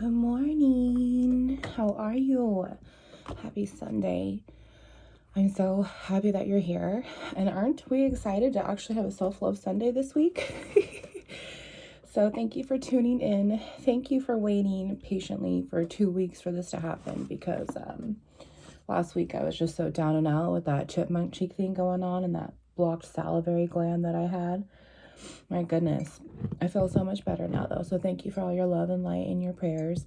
Good morning. How are you? Happy Sunday. I'm so happy that you're here. And aren't we excited to actually have a self-love Sunday this week? So thank you for tuning in. Thank you for waiting patiently for 2 weeks for this to happen, because last week I was just so down and out with that chipmunk cheek thing going on and that blocked salivary gland that I had. My goodness. I feel so much better now, though. So thank you for all your love and light and your prayers.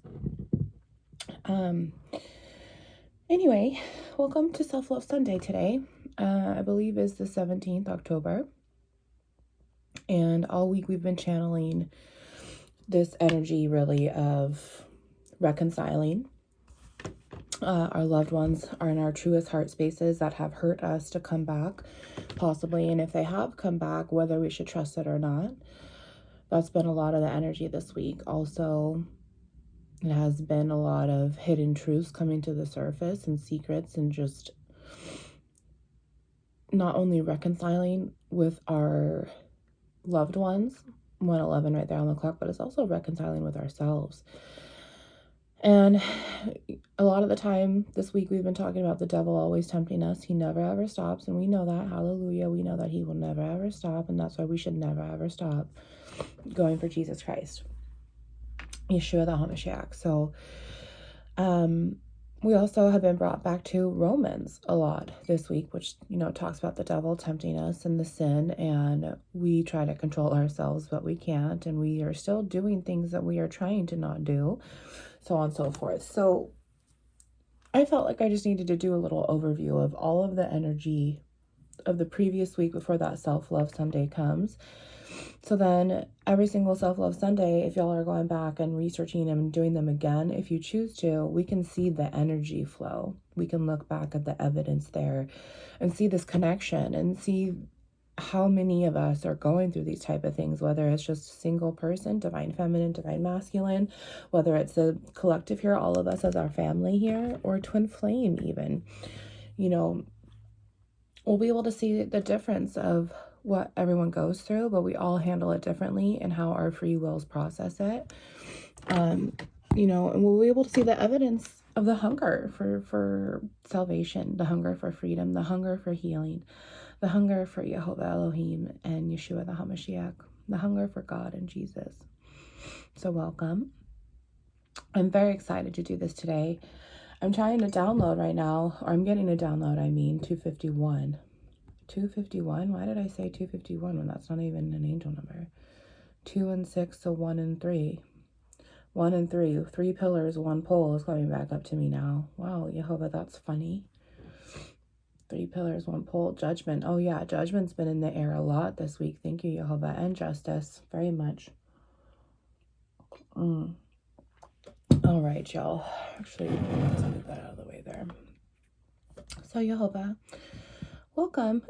Anyway, welcome to Self-Love Sunday today. I believe is the 17th October. And all week we've been channeling this energy really of reconciling. Our loved ones are in our truest heart spaces that have hurt us to come back, possibly. And if they have come back, whether we should trust it or not. That's been a lot of the energy this week. Also, it has been a lot of hidden truths coming to the surface and secrets, and just not only reconciling with our loved ones, 1:11 right there on the clock, but it's also reconciling with ourselves. And a lot of the time this week we've been talking about the devil always tempting us. He never ever stops, and we know that. Hallelujah. We know that he will never ever stop, and that's why we should never ever stop going for Jesus Christ, Yeshua the HaMashiach. So we also have been brought back to Romans a lot this week, which, talks about the devil tempting us and the sin, and we try to control ourselves, but we can't, and we are still doing things that we are trying to not do, so on and so forth. So I felt like I just needed to do a little overview of all of the energy of the previous week before that self-love Sunday comes. So then every single self-love Sunday, if y'all are going back and researching them and doing them again, if you choose to, we can see the energy flow. We can look back at the evidence there and see this connection and see how many of us are going through these type of things, whether it's just a single person, divine feminine, divine masculine, whether it's a collective here, all of us as our family here, or twin flame even. We'll be able to see the difference of what everyone goes through, but we all handle it differently and how our free wills process it. And we'll be able to see the evidence of the hunger for salvation, the hunger for freedom, the hunger for healing, the hunger for Yehovah Elohim and Yeshua the HaMashiach, the hunger for God and Jesus. So welcome. I'm very excited to do this today. I'm trying to download right now, or I'm getting a download, 251. 251? Why did I say 251 when that's not even an angel number? 2 and 6, so 1 and 3. 1 and 3. 3 pillars, 1 pole is coming back up to me now. Wow, Yehovah, that's funny. 3 pillars, 1 pole. Judgment. Oh yeah, judgment's been in the air a lot this week. Thank you, Yehovah. And justice. Very much. All right, y'all. Actually, let's move that out of the way there. So, Yehovah, welcome.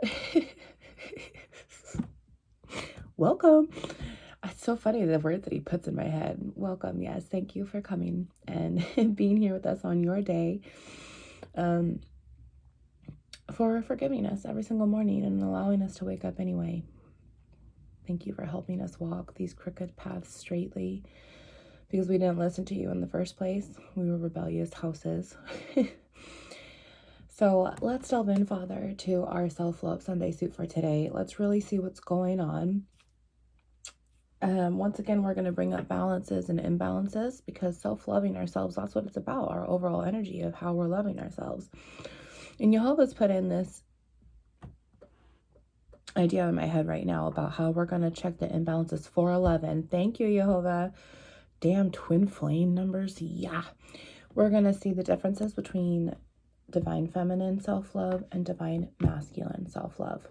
Welcome. It's so funny, the word that he puts in my head. Welcome. Yes. Thank you for coming and being here with us on your day. For forgiving us every single morning and allowing us to wake up anyway. Thank you for helping us walk these crooked paths straightly, because we didn't listen to you in the first place. We were rebellious houses. So let's delve in, Father, to our self-love Sunday suit for today. Let's really see what's going on. Once again, we're going to bring up balances and imbalances, because self-loving ourselves, that's what it's about, our overall energy of how we're loving ourselves. And Yehovah's put in this idea in my head right now about how we're going to check the imbalances. 411. Thank you, Yehovah. Damn twin flame numbers. Yeah. We're going to see the differences between divine feminine self-love and divine masculine self-love.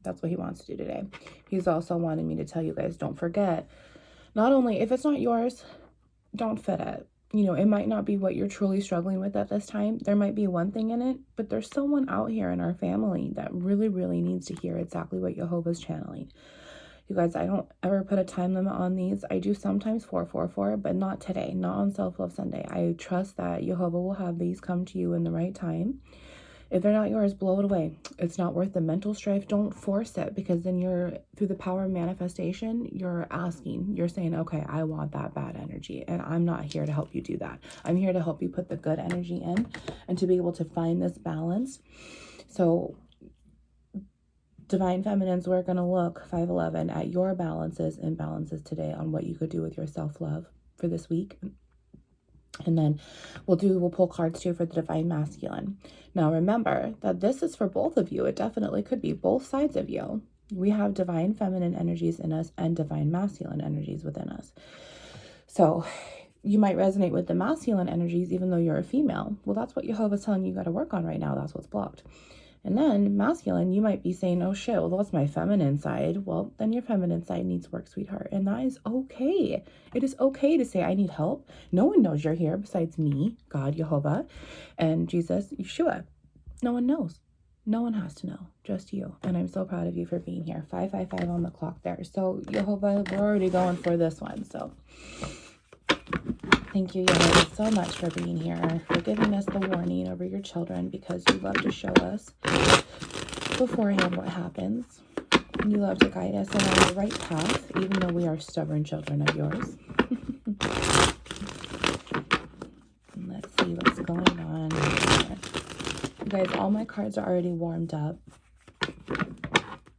That's what he wants to do today. He's also wanting me to tell you guys, don't forget, not only if it's not yours, don't fit it. It might not be what you're truly struggling with at this time. There might be one thing in it, but there's someone out here in our family that really, really needs to hear exactly what Yehovah's channeling. You guys, I don't ever put a time limit on these. I do sometimes 444, but not today, not on Self-Love Sunday. I trust that Yehovah will have these come to you in the right time. If they're not yours, blow it away. It's not worth the mental strife. Don't force it, because then you're, through the power of manifestation, you're asking, you're saying, okay, I want that bad energy, and I'm not here to help you do that. I'm here to help you put the good energy in and to be able to find this balance. So Divine Feminines, we're going to look 511 at your balances and imbalances today on what you could do with your self-love for this week. And then we'll pull cards too for the Divine Masculine. Now remember that this is for both of you. It definitely could be both sides of you. We have Divine Feminine energies in us and Divine Masculine energies within us. So you might resonate with the masculine energies even though you're a female. Well, that's what Jehovah's telling you got to work on right now. That's what's blocked. And then masculine, you might be saying, oh shit, well, that's my feminine side. Well, then your feminine side needs work, sweetheart. And that is okay. It is okay to say, I need help. No one knows you're here besides me, God, Jehovah, and Jesus, Yeshua. No one knows. No one has to know, just you. And I'm so proud of you for being here. 555 on the clock there. So Jehovah, we're already going for this one. So thank you, Jehovah, so much for being here, for giving us the warning over your children, because you love to show us beforehand what happens. You love to guide us along the right path, even though we are stubborn children of yours. Let's see what's going on here. You guys, all my cards are already warmed up.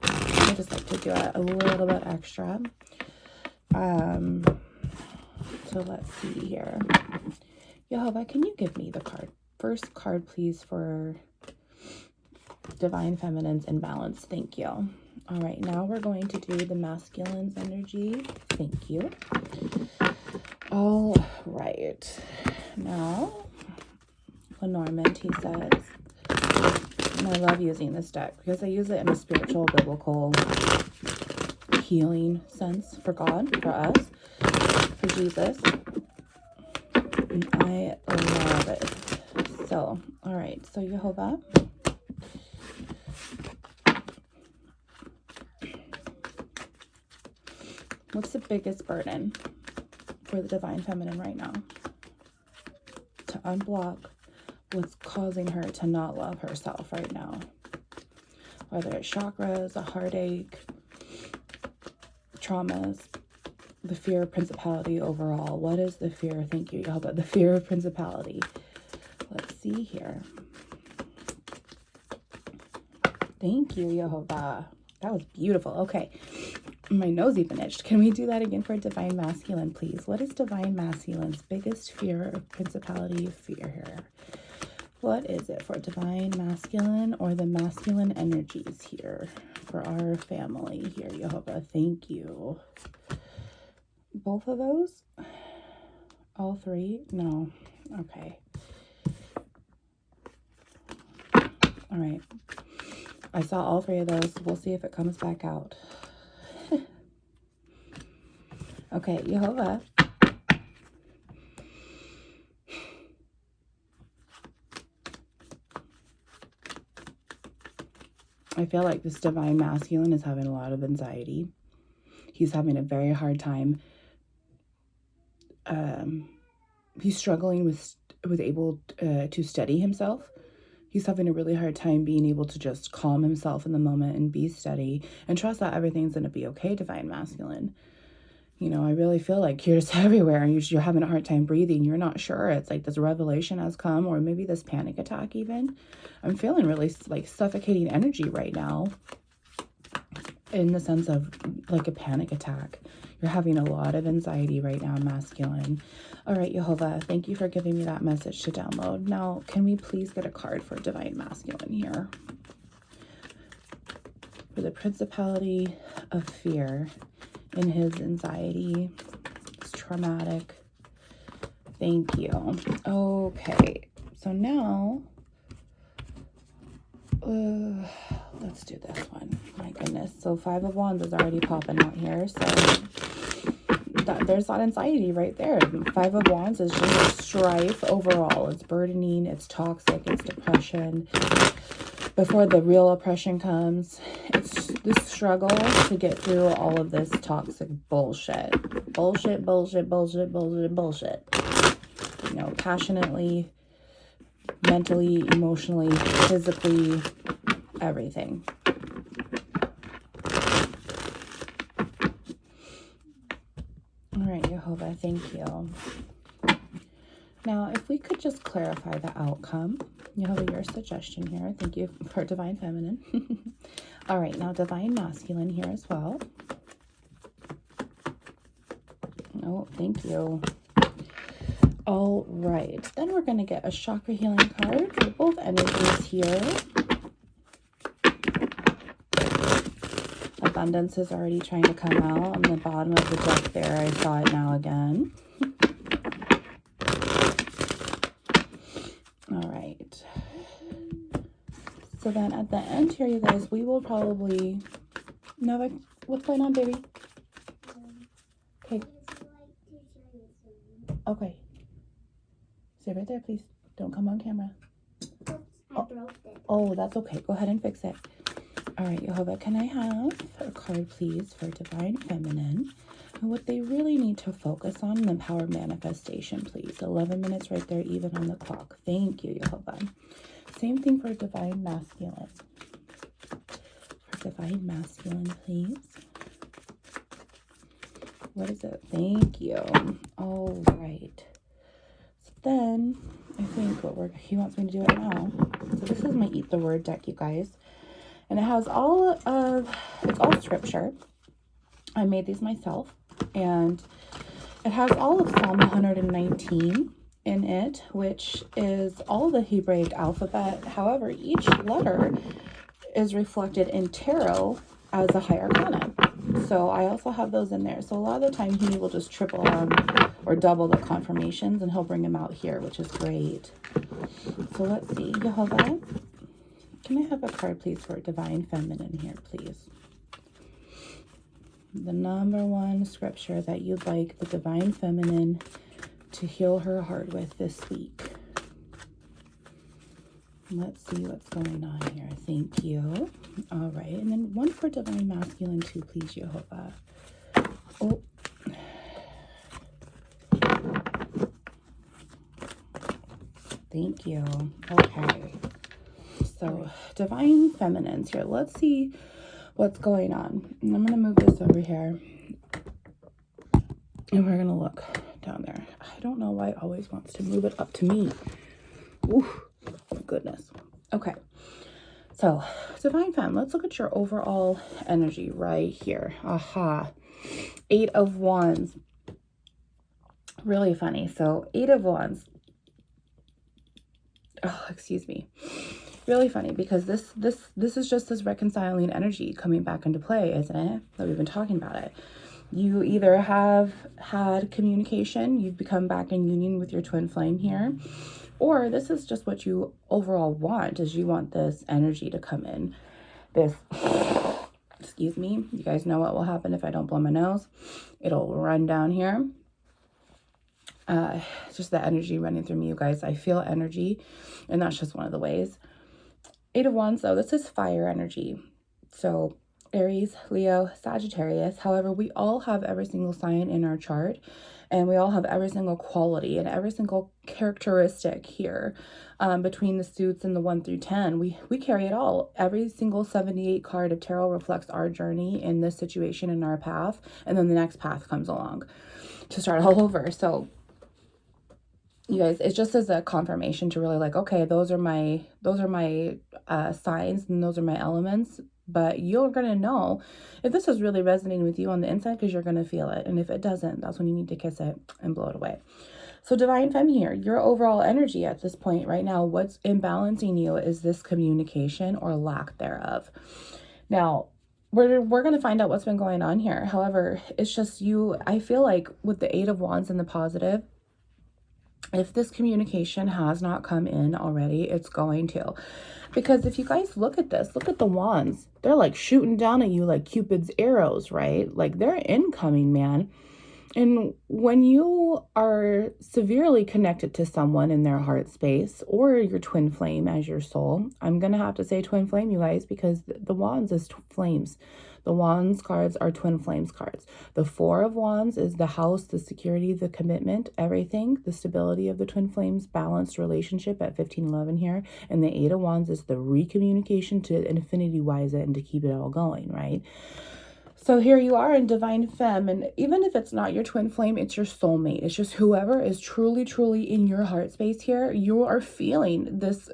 I just like to do it a little bit extra. So let's see here. Jehovah, can you give me the first card, please, for Divine Feminine's imbalance? Thank you. All right, now we're going to do the masculine's energy. Thank you. All right. Now, Lenormand, he says, and I love using this deck because I use it in a spiritual, biblical, healing sense for God, for us, for Jesus. And I love it. So, all right. So, Jehovah, what's the biggest burden for the Divine Feminine right now? To unblock what's causing her to not love herself right now. Whether it's chakras, a heartache, traumas, the fear of principality overall. What is the fear? Thank you, Jehovah. The fear of principality. Let's see here. Thank you, Jehovah. That was beautiful. Okay. My nose even itched. Can we do that again for Divine Masculine, please? What is Divine Masculine's biggest fear of principality fear here? What is it for Divine Masculine or the masculine energies here for our family here, Jehovah? Thank you. Both of those? All three? No. Okay. All right. I saw all three of those. We'll see if it comes back out. Okay, Jehovah. I feel like this Divine Masculine is having a lot of anxiety. He's having a very hard time. He's struggling with able to steady himself. He's having a really hard time being able to just calm himself in the moment and be steady and trust that everything's going to be okay, Divine Masculine. You know, I really feel like you're just everywhere and you're having a hard time breathing. You're not sure. It's like this revelation has come, or maybe this panic attack even. I'm feeling really like suffocating energy right now in the sense of like a panic attack. You're having a lot of anxiety right now, masculine. All right, Jehovah, thank you for giving me that message to download. Now, can we please get a card for Divine Masculine here? For the principality of fear in his anxiety, it's traumatic. Thank you. Okay, so now, let's do this one. My goodness. So 5 of Wands is already popping out here. So there's that anxiety right there. 5 of Wands is just strife overall. It's burdening. It's toxic. It's depression. Before the real oppression comes, it's this struggle to get through all of this toxic bullshit. Bullshit. You know, passionately mentally, emotionally, physically, everything. All right, Jehovah, thank you. Now, if we could just clarify the outcome. Jehovah, your suggestion here. Thank you for Divine Feminine. All right, now Divine Masculine here as well. Oh, thank you. All right, then we're going to get a chakra healing card for both energies here. Abundance is already trying to come out on the bottom of the deck there. I saw it now again. All right. So then at the end here, you guys, we will probably... Nova, what's going on, baby? Okay. Okay. Stay right there, please. Don't come on camera. I broke it. Oh, that's okay. Go ahead and fix it. All right, Jehovah, can I have a card, please, for Divine Feminine? And what they really need to focus on in the power manifestation, please. 11 minutes right there, even on the clock. Thank you, Jehovah. Same thing for Divine Masculine. For Divine Masculine, please. What is it? Thank you. All right. So then, I think he wants me to do it now. So this is my Eat the Word deck, you guys. And it has it's all scripture. I made these myself. And it has all of Psalm 119 in it, which is all the Hebraic alphabet. However, each letter is reflected in tarot as a higher arcana. So I also have those in there. So a lot of the time he will just triple or double the confirmations, and he'll bring them out here, which is great. So let's see. Jehovah, can I have a card, please, for Divine Feminine here, please? The number one scripture that you'd like the Divine Feminine to heal her heart with this week. Let's see what's going on here. Thank you. All right. And then one for Divine Masculine too, please, Jehovah. Oh. Thank you. Okay. So Divine Feminines here. Let's see what's going on. And I'm going to move this over here. And we're going to look down there. I don't know why it always wants to move it up to me. Ooh. Oh, goodness. Okay. So, Divine Femme, let's look at your overall energy right here. Aha. 8 of Wands. Really funny. So, 8 of Wands. Oh, excuse me. Really funny because this is just this reconciling energy coming back into play, isn't it? That we've been talking about it. You either have had communication, you've become back in union with your twin flame here, or this is just what you overall want, is you want this energy to come in. This, excuse me, you guys know what will happen if I don't blow my nose. It'll run down here. It's just the energy running through me, you guys. I feel energy, and that's just one of the ways. 8 of Wands, though, this is fire energy. So Aries, Leo, Sagittarius. However, we all have every single sign in our chart, and we all have every single quality and every single characteristic here between the suits and the 1 through 10. We carry it all. Every single 78 card of tarot reflects our journey in this situation in our path, and then the next path comes along to start all over. So you guys, it's just as a confirmation to really like, okay, those are my signs and those are my elements. But you're going to know if this is really resonating with you on the inside, because you're going to feel it. And if it doesn't, that's when you need to kiss it and blow it away. So Divine Femme here, your overall energy at this point right now, what's imbalancing you is this communication or lack thereof. Now, we're going to find out what's been going on here. However, it's just you, I feel like with the 8 of Wands in the positive, if this communication has not come in already, it's going to. Because if you guys look at this, look at the wands. They're like shooting down at you like Cupid's arrows, right? Like they're incoming, man. And when you are severely connected to someone in their heart space, or your twin flame as your soul, I'm going to have to say twin flame, you guys, because the wands is flames. The wands cards are twin flames cards. The Four of Wands is the house, the security, the commitment, everything, the stability of the twin flames, balanced relationship at 1511 here. And the Eight of Wands is the recommunication to infinity wise it and to keep it all going, right? So here you are in divine femme, and even if it's not your twin flame, it's your soulmate. It's just whoever is truly, truly in your heart space here. You are feeling this,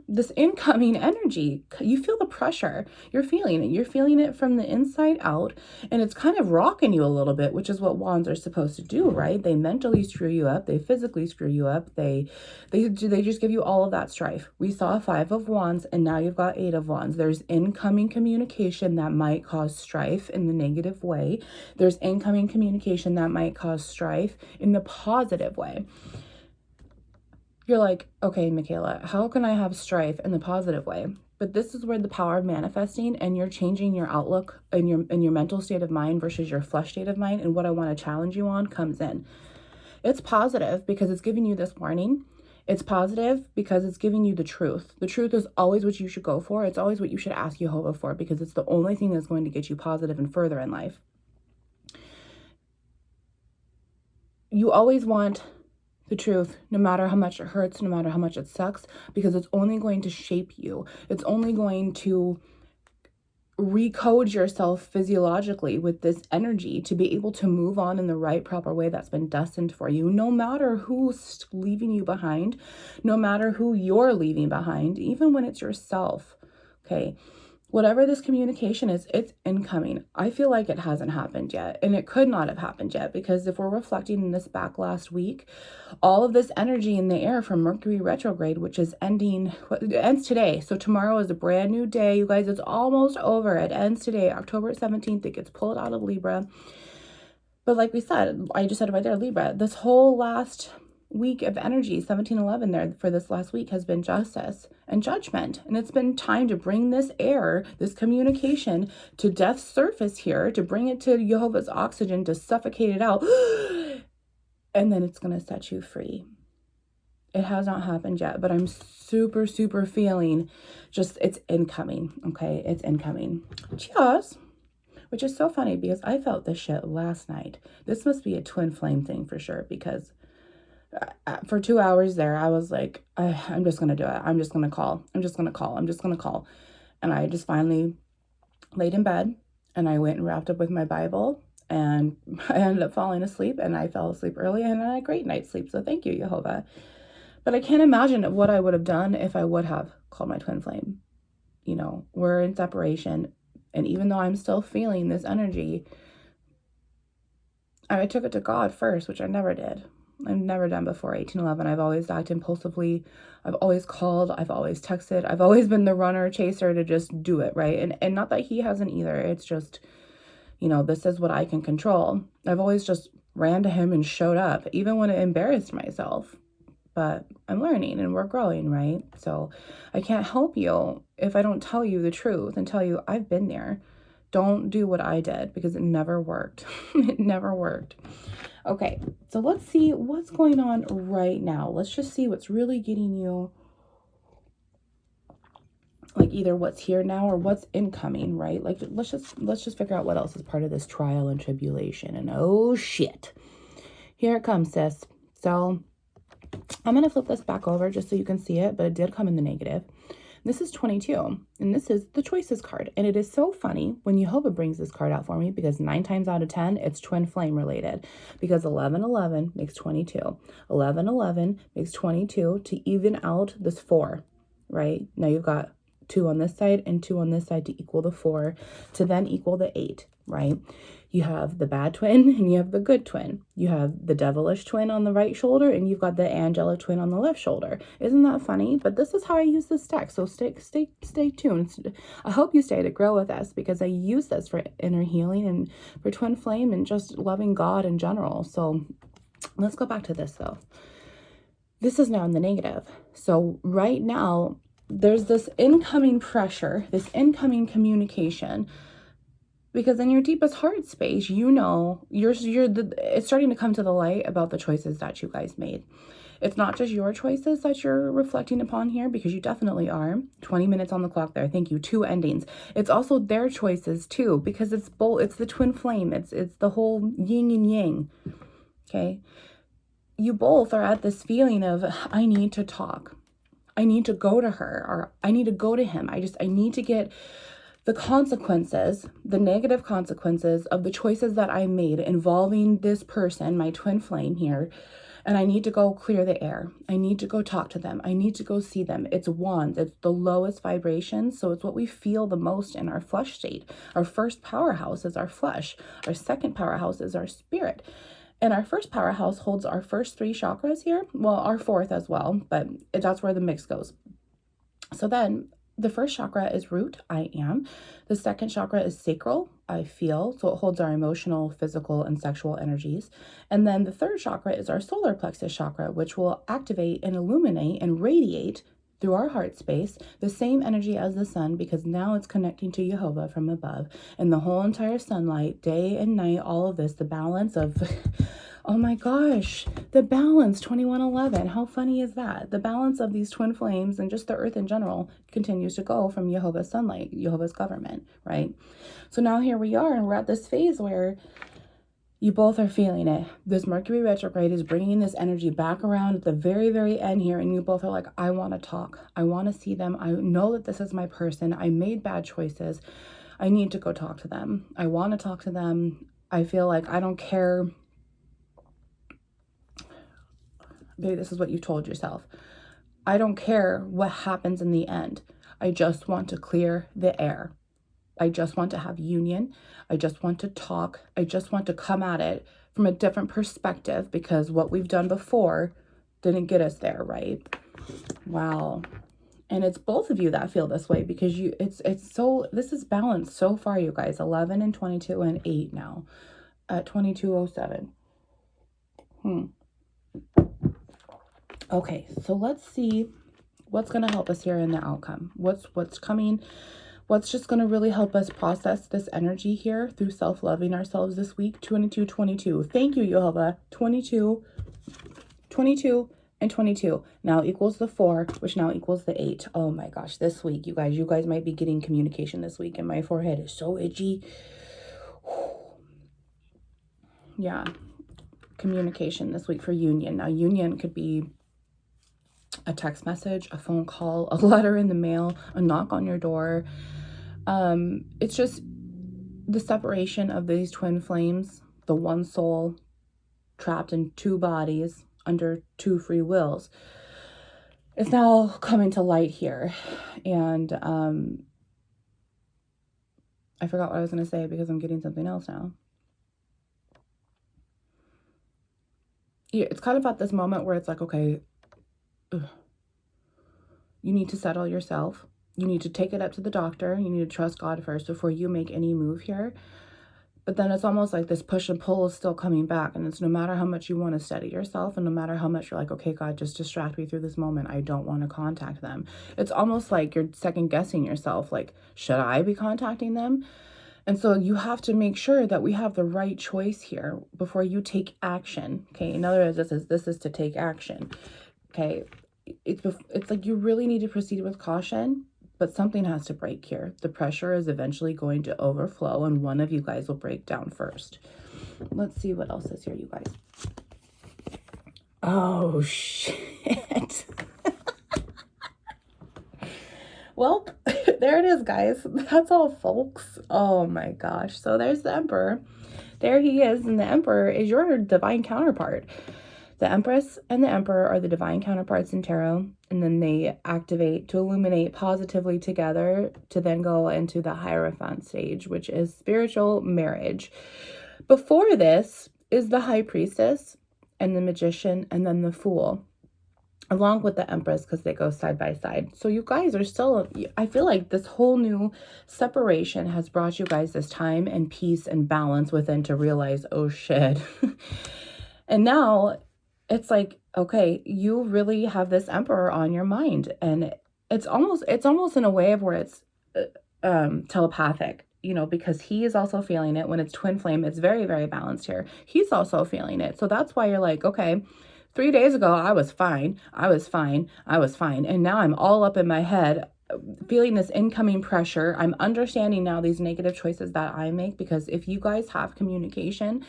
this incoming energy. You feel the pressure. You're feeling it. You're feeling it from the inside out, and it's kind of rocking you a little bit, which is what wands are supposed to do, right? They mentally screw you up. They physically screw you up. They just give you all of that strife. We saw Five of Wands, and now you've got Eight of Wands. There's incoming communication that might cause strife in the negative way. There's incoming communication that might cause strife in the positive way. You're like, okay, Michaela, how can I have strife in the positive way? But this is where the power of manifesting, and you're changing your outlook and your mental state of mind versus your flesh state of mind. And what I want to challenge you on comes in. It's positive because it's giving you this warning. It's positive because it's giving you the truth. The truth is always what you should go for. It's always what you should ask Jehovah for, because it's the only thing that's going to get you positive and further in life. You always want the truth, no matter how much it hurts, no matter how much it sucks, because it's only going to shape you. It's only going to recode yourself physiologically with this energy to be able to move on in the right, proper way that's been destined for you, no matter who's leaving you behind, no matter who you're leaving behind, even when it's yourself. Okay. Whatever this communication is, it's incoming. I feel like it hasn't happened yet, and it could not have happened yet, because if we're reflecting in this back last week, all of this energy in the air from Mercury retrograde, which is ending, it ends today. So tomorrow is a brand new day. You guys, it's almost over. It ends today, October 17th. It gets pulled out of Libra. But like we said, I just said it right there, Libra, this whole last week of energy, 1711 there for this last week, has been justice and judgment. And it's been time to bring this air, this communication to death's surface here, to bring it to Jehovah's oxygen, to suffocate it out. And then it's going to set you free. It has not happened yet, but I'm super, super feeling just, it's incoming. Okay. It's incoming. Cheers. Which is so funny because I felt this shit last night. This must be a twin flame thing for sure, because for 2 hours there, I was like, I'm just going to do it. I'm just going to call. I'm just going to call. I'm just going to call. And I just finally laid in bed, and I went and wrapped up with my Bible, and I ended up falling asleep, and I fell asleep early, and I had a great night's sleep. So thank you, Jehovah. But I can't imagine what I would have done if I would have called my twin flame. You know, we're in separation. And even though I'm still feeling this energy, I took it to God first, which I never did. I've never done before 1811. I've always acted impulsively. I've always called. I've always texted. I've always been the runner chaser to just do it, right? And not that he hasn't either. It's just, you know, this is what I can control. I've always just ran to him and showed up, even when it embarrassed myself. But I'm learning and we're growing, right? So I can't help you if I don't tell you the truth and tell you I've been there. Don't do what I did, because it never worked. It never worked. Okay, so let's see what's going on right now. Let's just see what's really getting you, like, either what's here now or what's incoming, right? Like, let's just figure out what else is part of this trial and tribulation. And oh shit, here it comes, sis. So I'm going to flip this back over just so you can see it, but it did come in the negative. This is 22, and this is the choices card. And it is so funny when Jehovah brings this card out for me, because 9 times out of 10, it's twin flame related, because 1111 makes 22. 1111 makes 22 to even out this 4, right? Now you've got 2 on this side and 2 on this side to equal the 4, to then equal the 8, right? You have the bad twin and you have the good twin. You have the devilish twin on the right shoulder, and you've got the angelic twin on the left shoulder. Isn't that funny? But this is how I use this deck. So stay tuned. I hope you stay to grow with us, because I use this for inner healing and for twin flame and just loving God in general. So let's go back to this though. This is now in the negative. So right now there's this incoming pressure, this incoming communication Because in your deepest heart space, you know, it's starting to come to the light about the choices that you guys made. It's not just your choices that you're reflecting upon here, because you definitely are. 20 minutes on the clock there. Thank you. 2 endings. It's also their choices too, because it's both. It's the twin flame. It's the whole yin and yang. Okay. You both are at this feeling of, I need to talk. I need to go to her, or I need to go to him. I need to get the consequences, the negative consequences of the choices that I made involving this person, my twin flame here. And I need to go clear the air. I need to go talk to them. I need to go see them. It's wands. It's the lowest vibration. So it's what we feel the most in our flesh state. Our first powerhouse is our flesh. Our second powerhouse is our spirit. And our first powerhouse holds our first 3 chakras here. Well, our fourth as well, but that's where the mix goes. So then the first chakra is root, I am. The second chakra is sacral, I feel. So it holds our emotional, physical, and sexual energies. And then the third chakra is our solar plexus chakra, which will activate and illuminate and radiate through our heart space the same energy as the sun, because now it's connecting to Jehovah from above. And the whole entire sunlight, day and night, all of this, the balance of... Oh my gosh, the balance, 2111. How funny is that? The balance of these twin flames and just the earth in general continues to go from Jehovah's sunlight, Jehovah's government, right? So now here we are, and we're at this phase where you both are feeling it. This Mercury retrograde is bringing this energy back around at the very, very end here, and you both are like, I want to talk. I want to see them. I know that this is my person. I made bad choices. I need to go talk to them. I want to talk to them. I feel like I don't care. Maybe this is what you told yourself. I don't care what happens in the end. I just want to clear the air. I just want to have union. I just want to talk. I just want to come at it from a different perspective, because what we've done before didn't get us there, right? Wow. And it's both of you that feel this way, because this is balanced so far, you guys. 11 and 22 and 8 now at 2207. Okay, so let's see what's going to help us here in the outcome. What's coming? What's just going to really help us process this energy here through self-loving ourselves this week? 2222. Thank you, Jehovah. 22, 22, and 22 now equals the 4, which now equals the 8. Oh my gosh, this week, you guys might be getting communication this week, and my forehead is so itchy. Yeah, communication this week for union. Now, union could be a text message, a phone call, a letter in the mail, a knock on your door. It's just the separation of these twin flames, the one soul trapped in 2 bodies under 2 free wills. It's now coming to light here. And I forgot what I was going to say, because I'm getting something else now. Yeah, it's kind of at this moment where it's like, okay, you need to settle yourself. You need to take it up to the doctor. You need to trust God first before you make any move here. But then it's almost like this push and pull is still coming back. And it's no matter how much you want to steady yourself, and no matter how much you're like, okay, God, just distract me through this moment. I don't want to contact them. It's almost like you're second guessing yourself. Like, should I be contacting them? And so you have to make sure that we have the right choice here before you take action. Okay. In other words, this is to take action. Okay. It's like you really need to proceed with caution, but something has to break here. The pressure is eventually going to overflow, and one of you guys will break down first. Let's see what else is here, you guys. Oh, shit. Well, there it is, guys. That's all, folks. Oh, my gosh. So there's the Emperor. There he is, and the Emperor is your divine counterpart. The Empress and the Emperor are the divine counterparts in tarot, and then they activate to illuminate positively together to then go into the Hierophant stage, which is spiritual marriage. Before this is the High Priestess and the Magician, and then the Fool, along with the Empress, because they go side by side. So you guys are still, I feel like this whole new separation has brought you guys this time and peace and balance within to realize, oh shit. And now it's like, okay, you really have this Emperor on your mind, and it's almost in a way of where it's telepathic. you know, because he is also feeling it. When it's twin flame, it's very, very balanced here. He's also feeling it. So that's why you're like, okay, 3 days ago, I was fine. I was fine. I was fine. And now I'm all up in my head, feeling this incoming pressure. I'm understanding now these negative choices that I make, because if you guys have communication,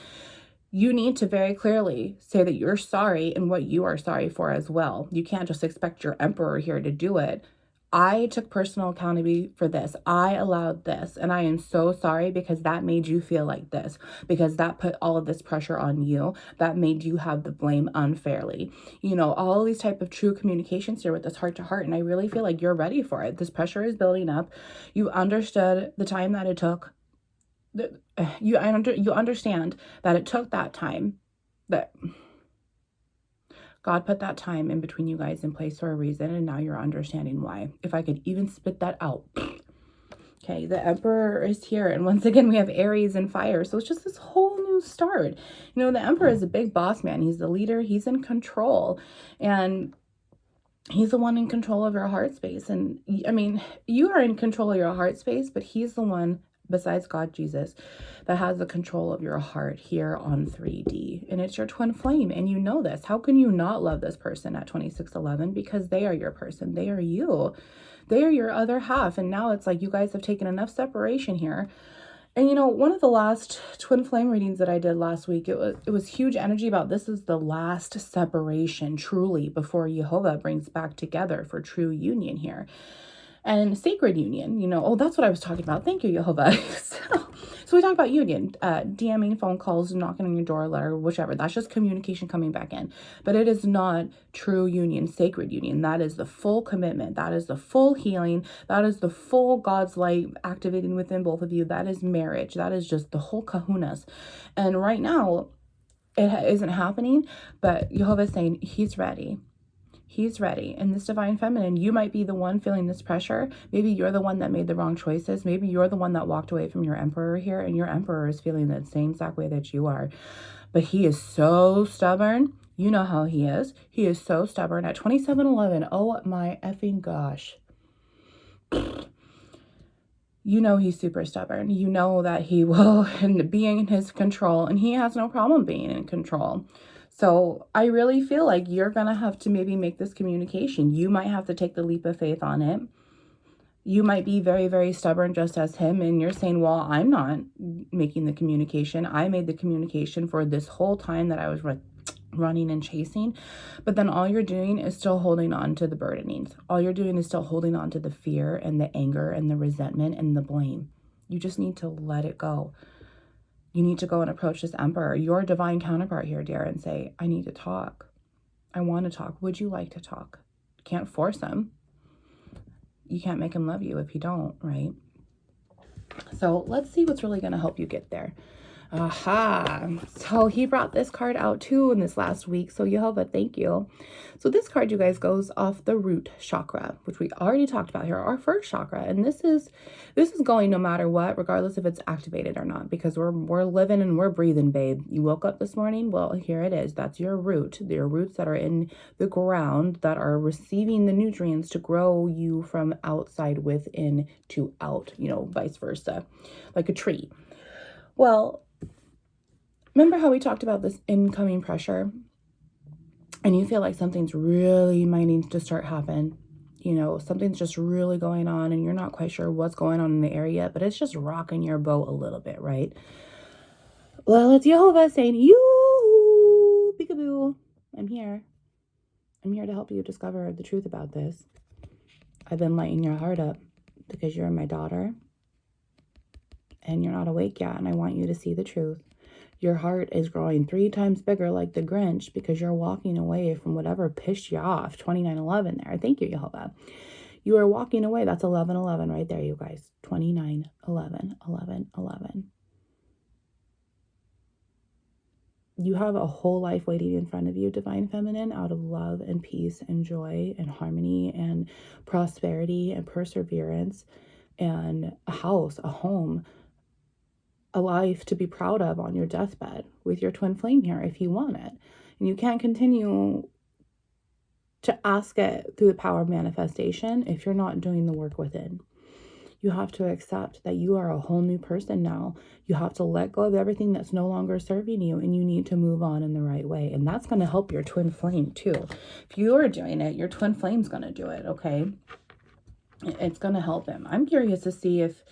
you need to very clearly say that you're sorry and what you are sorry for as well. You can't just expect your emperor here to do it. I took personal accountability for this. I allowed this, and I am so sorry because that made you feel like this, because that put all of this pressure on you. That made you have the blame unfairly. You know, all of these type of true communications here with this heart to heart, and I really feel like you're ready for it. This pressure is building up. You understood the time that it took. You understand that it took that time, that God put that time in between you guys in place for a reason, and now you're understanding why. If I could even spit that out. Okay, the Emperor is here, and once again we have Aries and fire, so it's just this whole new start. You know, the Emperor is a big boss man. He's the leader. He's in control, and he's the one in control of your heart space. And I mean, you are in control of your heart space, but he's the one, besides God, Jesus, that has the control of your heart here on 3D. And it's your twin flame, and you know this. How can you not love this person at 2611? Because they are your person. They are you. They are your other half. And now it's like you guys have taken enough separation here. And you know, one of the last twin flame readings that I did last week, it was huge energy about this is the last separation truly before Jehovah brings back together for true union here. And sacred union, you know, oh, that's what I was talking about. Thank you, Jehovah. So we talked about union, DMing, phone calls, knocking on your door, letter, whichever. That's just communication coming back in. But it is not true union, sacred union. That is the full commitment. That is the full healing. That is the full God's light activating within both of you. That is marriage. That is just the whole kahunas. And right now, it isn't happening, but Jehovah is saying he's ready. He's ready. And this divine feminine, you might be the one feeling this pressure. Maybe you're the one that made the wrong choices. Maybe you're the one that walked away from your emperor here, and your emperor is feeling the same exact way that you are. But he is so stubborn. You know how he is. He is so stubborn. At 2711, oh my effing gosh. You know he's super stubborn. You know that he will be in his control, and he has no problem being in control. So I really feel like you're going to have to maybe make this communication. You might have to take the leap of faith on it. You might be very, very stubborn just as him. And you're saying, well, I'm not making the communication. I made the communication for this whole time that I was running and chasing. But then all you're doing is still holding on to the burdenings. All you're doing is still holding on to the fear and the anger and the resentment and the blame. You just need to let it go. You need to go and approach this emperor, your divine counterpart here, dear, and say, I need to talk. I want to talk. Would you like to talk? You can't force him. You can't make him love you if you don't, right? So let's see what's really going to help you get there. Aha. So he brought this card out too in this last week. So Jehovah, thank you. So this card, you guys, goes off the root chakra, which we already talked about here, our first chakra. And this is going no matter what, regardless if it's activated or not, because we're living and we're breathing, babe. You woke up this morning. Well, here it is. That's your root. Your roots that are in the ground that are receiving the nutrients to grow you from outside within to out, you know, vice versa, like a tree. Well, remember how we talked about this incoming pressure, and you feel like something's really might need to start happen. You know, something's just really going on and you're not quite sure what's going on in the area, but it's just rocking your boat a little bit, right? Well, it's Jehovah saying, you, peekaboo, I'm here. I'm here to help you discover the truth about this. I've been lighting your heart up because you're my daughter and you're not awake yet, and I want you to see the truth. Your heart is growing 3 times bigger like the Grinch because you're walking away from whatever pissed you off. 2911 there. Thank you, Jehovah. You are walking away. That's 1111 right there, you guys. 29, 11, 11, 11. You have a whole life waiting in front of you, divine feminine, out of love and peace and joy and harmony and prosperity and perseverance and a house, a home, a life to be proud of on your deathbed with your twin flame here if you want it. And you can't continue to ask it through the power of manifestation if you're not doing the work within. You have to accept that you are a whole new person now. You have to let go of everything that's no longer serving you, and you need to move on in the right way. And that's going to help your twin flame too. If you are doing it, your twin flame's going to do it, okay? It's going to help him. I'm curious to see if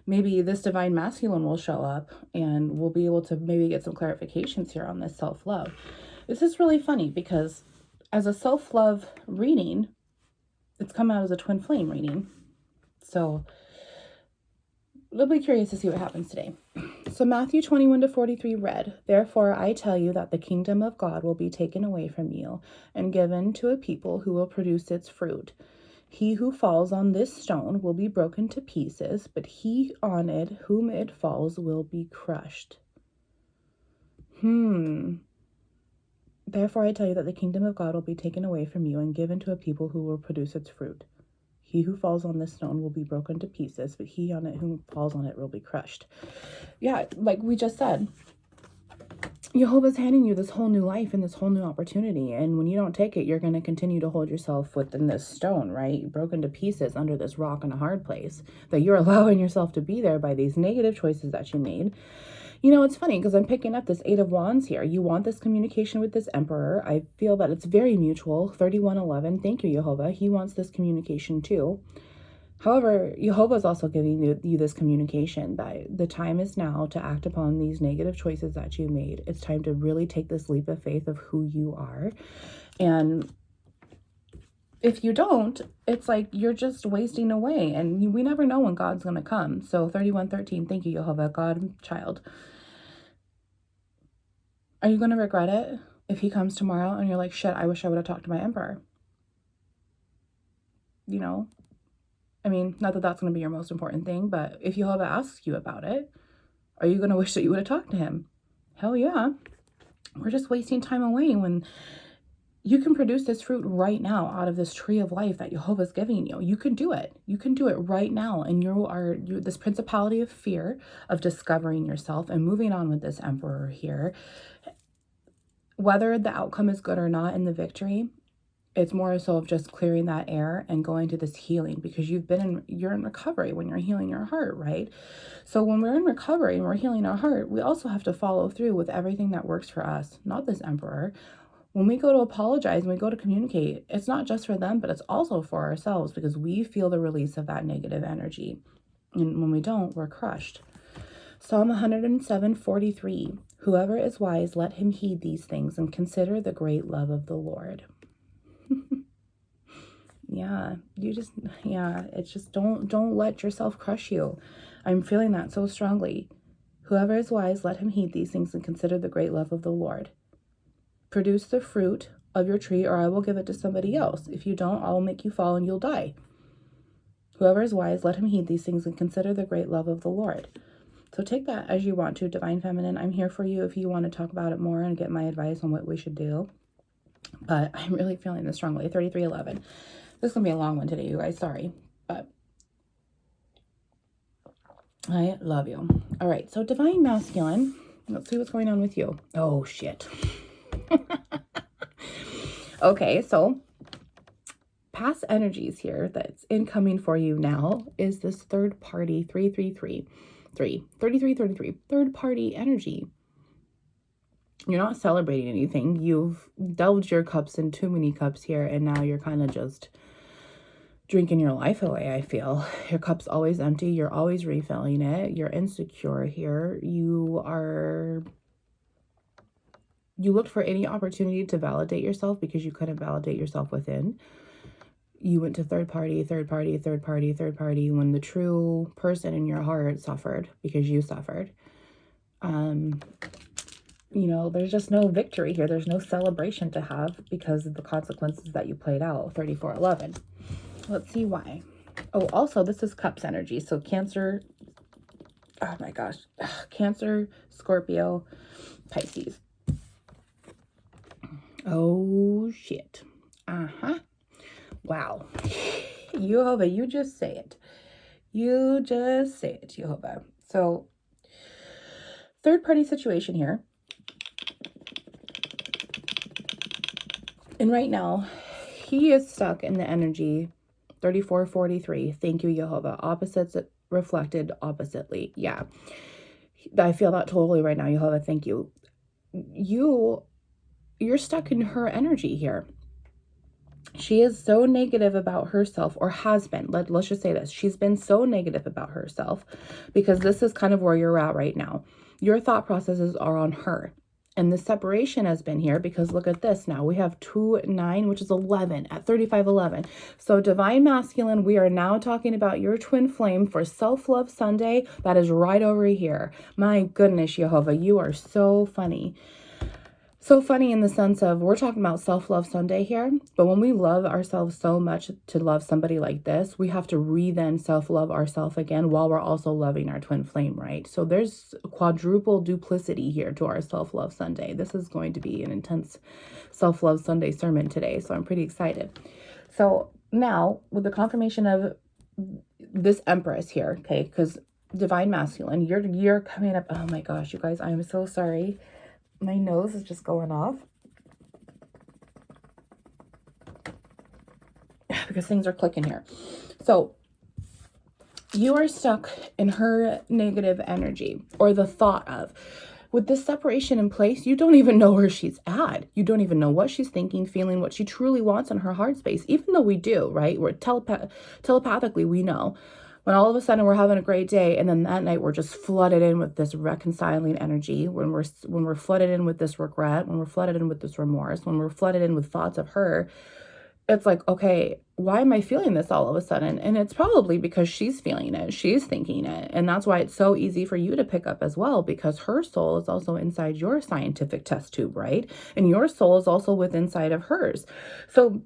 maybe this divine masculine will show up and we'll be able to maybe get some clarifications here on this self-love. This is really funny because as a self-love reading, it's come out as a twin flame reading. So we'll be curious to see what happens today. So Matthew 21-43 read, "Therefore I tell you that the kingdom of God will be taken away from you and given to a people who will produce its fruit. He who falls on this stone will be broken to pieces, but he on it whom it falls will be crushed." Therefore I tell you that the kingdom of God will be taken away from you and given to a people who will produce its fruit. He who falls on this stone will be broken to pieces, but he on it who falls on it will be crushed. Yeah, like we just said, Jehovah's handing you this whole new life and this whole new opportunity. And when you don't take it, you're going to continue to hold yourself within this stone, right? Broken to pieces under this rock in a hard place. That you're allowing yourself to be there by these negative choices that you made. You know, it's funny because I'm picking up this 8 of Wands here. You want this communication with this Emperor. I feel that it's very mutual. 3111. Thank you, Jehovah. He wants this communication too. However, Jehovah is also giving you this communication that the time is now to act upon these negative choices that you made. It's time to really take this leap of faith of who you are. And if you don't, it's like you're just wasting away. And we never know when God's going to come. So 3113, thank you, Jehovah, God, child. Are you going to regret it if he comes tomorrow and you're like, shit, I wish I would have talked to my Emperor? You know? I mean, not that that's going to be your most important thing, but if Jehovah asks you about it, are you going to wish that you would have talked to him? Hell yeah. We're just wasting time away when you can produce this fruit right now out of this tree of life that Jehovah's giving you. You can do it. You can do it right now. And you're this principality of fear of discovering yourself and moving on with this Emperor here. Whether the outcome is good or not in the victory, it's more so of just clearing that air and going to this healing, because you're in recovery when you're healing your heart, right? So when we're in recovery and we're healing our heart, we also have to follow through with everything that works for us, not this Emperor. When we go to apologize and we go to communicate, it's not just for them, but it's also for ourselves, because we feel the release of that negative energy. And when we don't, we're crushed. Psalm 107:43. Whoever is wise, let him heed these things and consider the great love of the Lord. It's just don't let yourself crush you. I'm feeling that so strongly. Whoever is wise, let him heed these things and consider the great love of the Lord. Produce the fruit of your tree, or I will give it to somebody else. If you don't, I will make you fall and you'll die. Whoever is wise, let him heed these things and consider the great love of the Lord. So take that as you want to, Divine Feminine. I'm here for you if you want to talk about it more and get my advice on what we should do. But I'm really feeling this strongly. 3311. This is going to be a long one today, you guys. Sorry. But I love you. All right. So Divine Masculine. Let's see what's going on with you. Oh, shit. Okay. So past energies here that's incoming for you now is this third party 3333. Third party energy. You're not celebrating anything. You've delved your cups in too many cups here, and now you're kind of just drinking your life away, I feel. Your cup's always empty. You're always refilling it. You're insecure here. You looked for any opportunity to validate yourself because you couldn't validate yourself within. You went to third party when the true person in your heart suffered because you suffered. There's just no victory here. There's no celebration to have because of the consequences that you played out. 3411. Let's see why. Oh, also, this is Cups energy. So Cancer, oh my gosh. Cancer, Scorpio, Pisces. Oh, shit. Wow. Jehovah, you just say it. You just say it, Jehovah. So, third party situation here. And right now, he is stuck in the energy 3443. Thank you, Jehovah. Opposites reflected oppositely. Yeah. I feel that totally right now, Jehovah. Thank you. You're stuck in her energy here. She is so negative about herself, or has been. Let's just say this. She's been so negative about herself because this is kind of where you're at right now. Your thought processes are on her. And the separation has been here because look at this now. We have 2, 9, which is 11 at 35:11. So divine masculine, we are now talking about your twin flame for self-love Sunday. That is right over here. My goodness, Jehovah, you are so funny. So funny in the sense of we're talking about self-love Sunday here, but when we love ourselves so much to love somebody like this, we have to then self-love ourselves again while we're also loving our twin flame, right? So there's quadruple duplicity here to our self-love Sunday. This is going to be an intense self-love Sunday sermon today, so I'm pretty excited. So now with the confirmation of this Empress here, okay, because divine masculine, you're coming up. Oh my gosh, you guys, I'm so sorry. My nose is just going off because things are clicking here. So you are stuck in her negative energy, or the thought of. With this separation in place, you don't even know where she's at. You don't even know what she's thinking, feeling, what she truly wants in her heart space, even though we do, right? We're telepathically, we know. When all of a sudden we're having a great day, and then that night we're just flooded in with this reconciling energy, when we're flooded in with this regret, when we're flooded in with this remorse, when we're flooded in with thoughts of her, it's like, okay, why am I feeling this all of a sudden? And it's probably because she's feeling it, she's thinking it, and that's why it's so easy for you to pick up as well, because her soul is also inside your scientific test tube, right? And your soul is also within inside of hers. So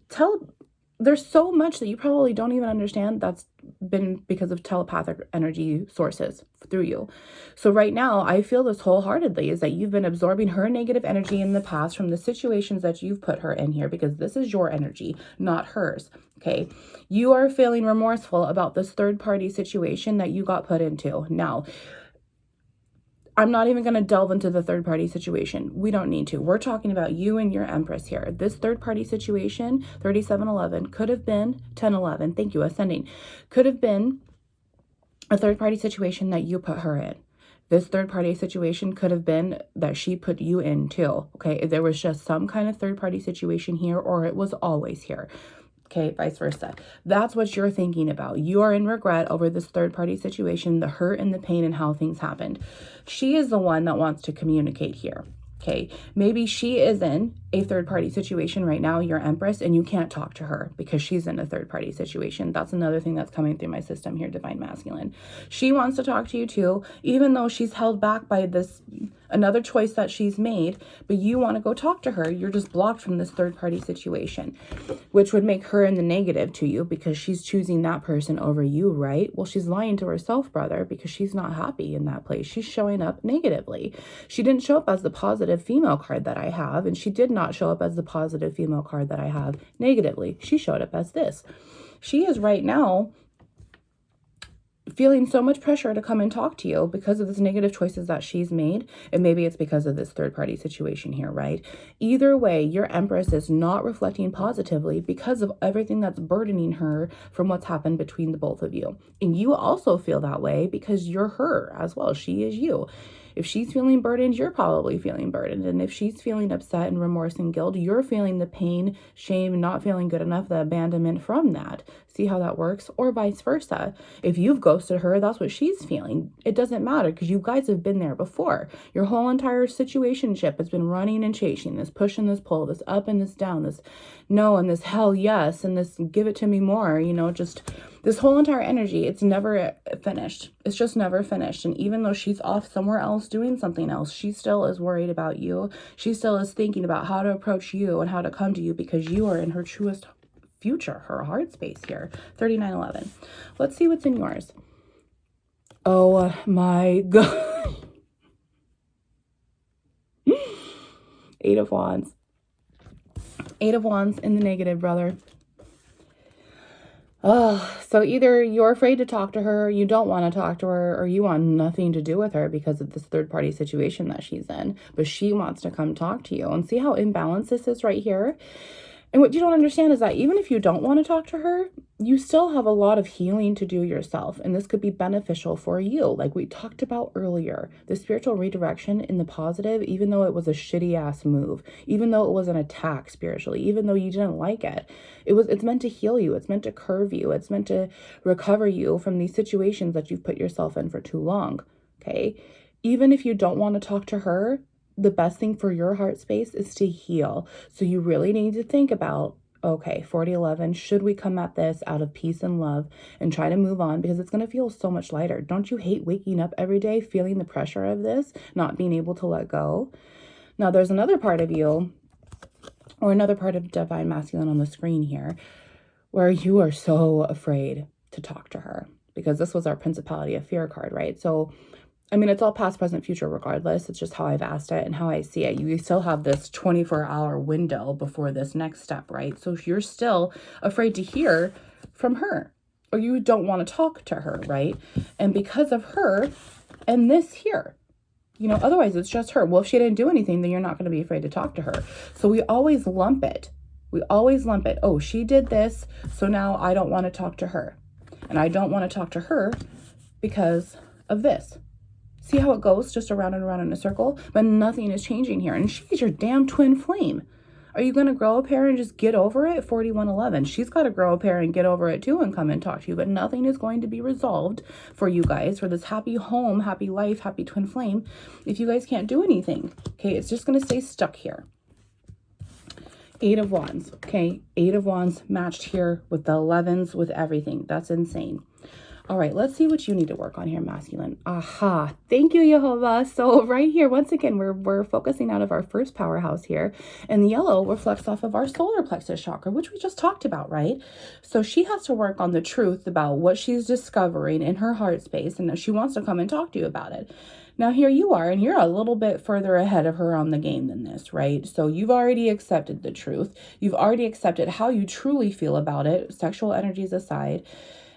there's so much that you probably don't even understand that's been because of telepathic energy sources through you. So right now, I feel this wholeheartedly is that you've been absorbing her negative energy in the past from the situations that you've put her in here, because this is your energy, not hers. Okay. You are feeling remorseful about this third party situation that you got put into. Now, I'm not even going to delve into the third party situation. We don't need to. We're talking about you and your Empress here. This third party situation, 3711, could have been 1011. Thank you, ascending. Could have been a third party situation that you put her in. This third party situation could have been that she put you in too. Okay. There was just some kind of third party situation here, or it was always here. Okay, vice versa. That's what you're thinking about. You are in regret over this third-party situation, the hurt and the pain and how things happened. She is the one that wants to communicate here. Okay, maybe she is in a third-party situation right now, your Empress, and you can't talk to her because she's in a third-party situation. That's another thing that's coming through my system here, divine masculine. She wants to talk to you too, even though she's held back by this another choice that she's made, but you want to go talk to her. You're just blocked from this third-party situation, which would make her in the negative to you because she's choosing that person over you, right? Well, she's lying to herself, brother, because she's not happy in that place. She's showing up negatively. She didn't show up as the positive female card that I have, and she did not show up as the positive female card that I have negatively. She showed up as this. She is right now feeling so much pressure to come and talk to you because of this negative choices that she's made. And maybe it's because of this third party situation here, right? Either way, your Empress is not reflecting positively because of everything that's burdening her from what's happened between the both of you. And you also feel that way because you're her as well. She is you. If she's feeling burdened, you're probably feeling burdened. And if she's feeling upset and remorse and guilt, you're feeling the pain, shame, not feeling good enough, the abandonment from that. See how that works? Or vice versa. If you've ghosted her, that's what she's feeling. It doesn't matter because you guys have been there before. Your whole entire situationship has been running and chasing, this push and this pull, this up and this down, this no and this hell yes, and this give it to me more, just this whole entire energy. It's never finished. It's just never finished. And even though she's off somewhere else doing something else, she still is worried about you. She still is thinking about how to approach you and how to come to you because you are in her truest future, her heart space here. 3911. Let's see what's in yours. Oh my God. 8 of Wands. 8 of Wands in the negative, brother. Oh, so either you're afraid to talk to her, you don't want to talk to her, or you want nothing to do with her because of this third party situation that she's in, but she wants to come talk to you. And see how imbalanced this is right here? And what you don't understand is that even if you don't want to talk to her, you still have a lot of healing to do yourself. And this could be beneficial for you. Like we talked about earlier, the spiritual redirection in the positive, even though it was a shitty ass move, even though it was an attack spiritually, even though you didn't like it, it's meant to heal you. It's meant to curve you. It's meant to recover you from these situations that you've put yourself in for too long. Okay. Even if you don't want to talk to her, the best thing for your heart space is to heal. So you really need to think about, okay, 4011, should we come at this out of peace and love and try to move on, because it's going to feel so much lighter. Don't you hate waking up every day feeling the pressure of this, not being able to let go? Now, there's another part of you, or another part of Divine Masculine on the screen here, where you are so afraid to talk to her, because this was our Principality of Fear card, right? So I mean, it's all past, present, future regardless. It's just how I've asked it and how I see it. You still have this 24-hour window before this next step, right? So if you're still afraid to hear from her, or you don't want to talk to her, right? And because of her and this here, otherwise it's just her. Well, if she didn't do anything, then you're not going to be afraid to talk to her. So we always lump it. Oh, she did this, so now I don't want to talk to her. And I don't want to talk to her because of this. See how it goes just around and around in a circle? But nothing is changing here. And she's your damn twin flame. Are you going to grow a pair and just get over it? 4111. She's got to grow a pair and get over it too and come and talk to you. But nothing is going to be resolved for you guys, for this happy home, happy life, happy twin flame, if you guys can't do anything. Okay, it's just going to stay stuck here. 8 of Wands. Okay, 8 of Wands matched here with the 11s, with everything. That's insane. All right, let's see what you need to work on here, masculine. Aha, thank you, Jehovah. So right here, once again, we're focusing out of our first powerhouse here, and the yellow reflects off of our solar plexus chakra, which we just talked about, right? So she has to work on the truth about what she's discovering in her heart space, and she wants to come and talk to you about it. Now here you are, and you're a little bit further ahead of her on the game than this, right? So you've already accepted the truth. You've already accepted how you truly feel about it, sexual energies aside.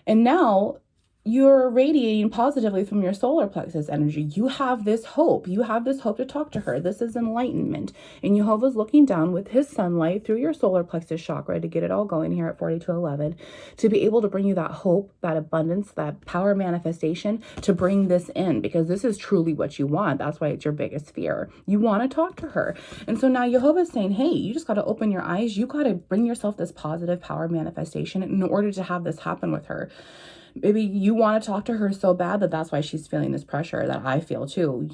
And now you're radiating positively from your solar plexus energy. You have this hope. You have this hope to talk to her. This is enlightenment. And Jehovah's looking down with his sunlight through your solar plexus chakra to get it all going here at 4211, to be able to bring you that hope, that abundance, that power manifestation, to bring this in, because this is truly what you want. That's why it's your biggest fear. You want to talk to her. And so now Jehovah's saying, hey, you just got to open your eyes. You got to bring yourself this positive power manifestation in order to have this happen with her. Maybe you want to talk to her so bad that's why she's feeling this pressure that I feel too.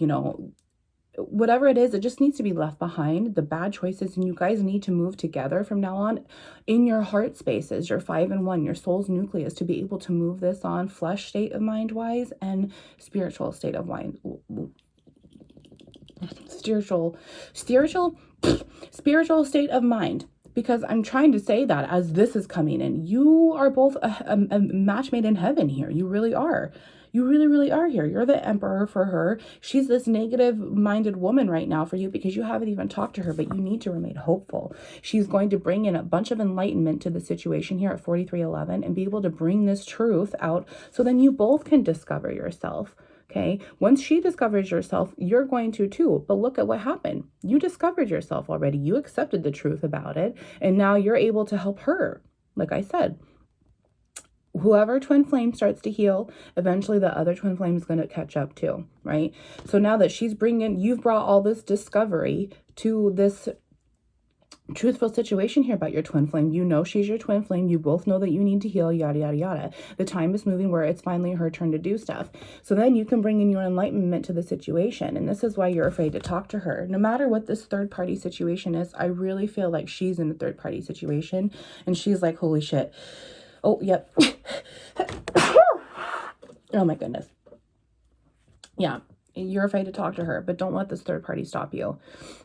Whatever it is, it just needs to be left behind, the bad choices, and you guys need to move together from now on in your heart spaces, your 5 and 1, your soul's nucleus, to be able to move this on flesh state of mind wise and spiritual state of mind. Spiritual state of mind. Because I'm trying to say that as this is coming in, you are both a match made in heaven here. You really are. You really, really are here. You're the emperor for her. She's this negative-minded woman right now for you because you haven't even talked to her, but you need to remain hopeful. She's going to bring in a bunch of enlightenment to the situation here at 4311 and be able to bring this truth out so then you both can discover yourself. Okay, once she discovers yourself, you're going to too. But look at what happened. You discovered yourself already. You accepted the truth about it. And now you're able to help her. Like I said, whoever twin flame starts to heal, eventually the other twin flame is going to catch up too, right? So now that you've brought all this discovery to this truthful situation here about your twin flame. You know she's your twin flame. You both know that you need to heal, yada, yada, yada. The time is moving where it's finally her turn to do stuff. So then you can bring in your enlightenment to the situation. And this is why you're afraid to talk to her. No matter what this third party situation is, I really feel like she's in a third party situation. And she's like, holy shit. Oh, yep. Oh my goodness. Yeah. You're afraid to talk to her, but don't let this third party stop you.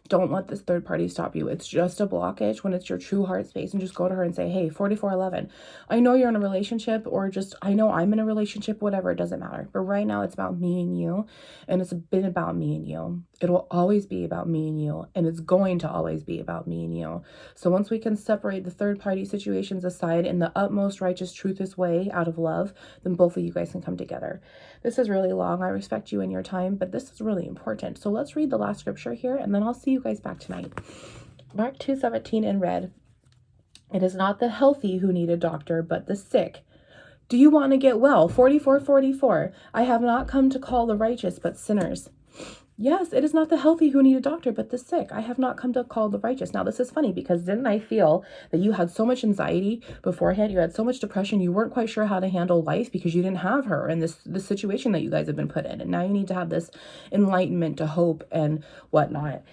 Don't let this third party stop you. It's just a blockage when it's your true heart space, and just go to her and say, hey, 4411, I know you're in a relationship, or just, I know I'm in a relationship, whatever, it doesn't matter. But right now it's about me and you, and it's been about me and you. It will always be about me and you, and it's going to always be about me and you. So once we can separate the third party situations aside in the utmost righteous, truthest way out of love, then both of you guys can come together. This is really long. I respect you and your time, but this is really important. So let's read the last scripture here, and then I'll see you guys back tonight. Mark 2:17 in red. It is not the healthy who need a doctor, but the sick. Do you want to get well? 44:44. I have not come to call the righteous, but sinners. Yes, it is not the healthy who need a doctor, but the sick. I have not come to call the righteous. Now, this is funny because didn't I feel that you had so much anxiety beforehand? You had so much depression. You weren't quite sure how to handle life because you didn't have her in this situation that you guys have been put in. And now you need to have this enlightenment to hope and whatnot.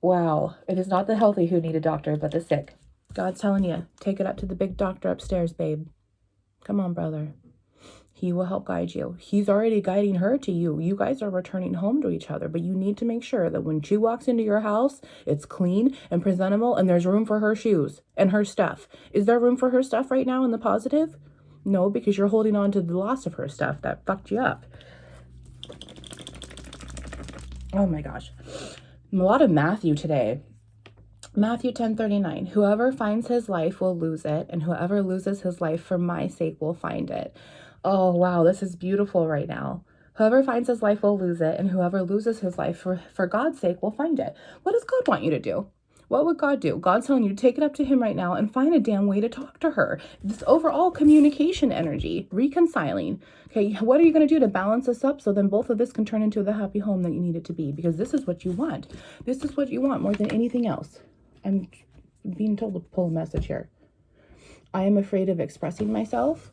Wow. It is not the healthy who need a doctor, but the sick. God's telling you, take it up to the big doctor upstairs, babe. Come on, brother. He will help guide you. He's already guiding her to you. You guys are returning home to each other, but you need to make sure that when she walks into your house, it's clean and presentable and there's room for her shoes and her stuff. Is there room for her stuff right now in the positive? No, because you're holding on to the loss of her stuff that fucked you up. Oh my gosh. A lot of Matthew today. Matthew 10:39. Whoever finds his life will lose it, and whoever loses his life for my sake will find it. Oh, wow, this is beautiful right now. Whoever finds his life will lose it, and whoever loses his life for God's sake will find it. What does God want you to do? What would God do? God's telling you to take it up to him right now and find a damn way to talk to her. This overall communication energy, reconciling. Okay, what are you going to do to balance this up so then both of this can turn into the happy home that you need it to be? Because this is what you want. This is what you want more than anything else. I'm being told to pull a message here. I am afraid of expressing myself.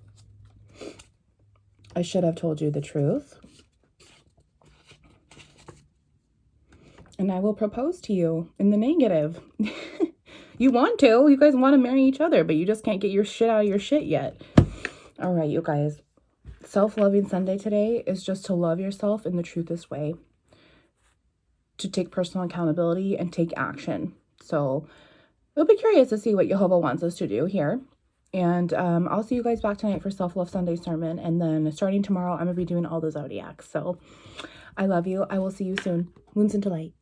I should have told you the truth. And I will propose to you in the negative. You want to. You guys want to marry each other, but you just can't get your shit out of your shit yet. All right, you guys. Self-loving Sunday today is just to love yourself in the truthest way. To take personal accountability and take action. So we'll be curious to see what Jehovah wants us to do here. And I'll see you guys back tonight for Self-Love Sunday sermon. And then starting tomorrow, I'm going to be doing all the zodiacs. So I love you. I will see you soon. Wounds into light.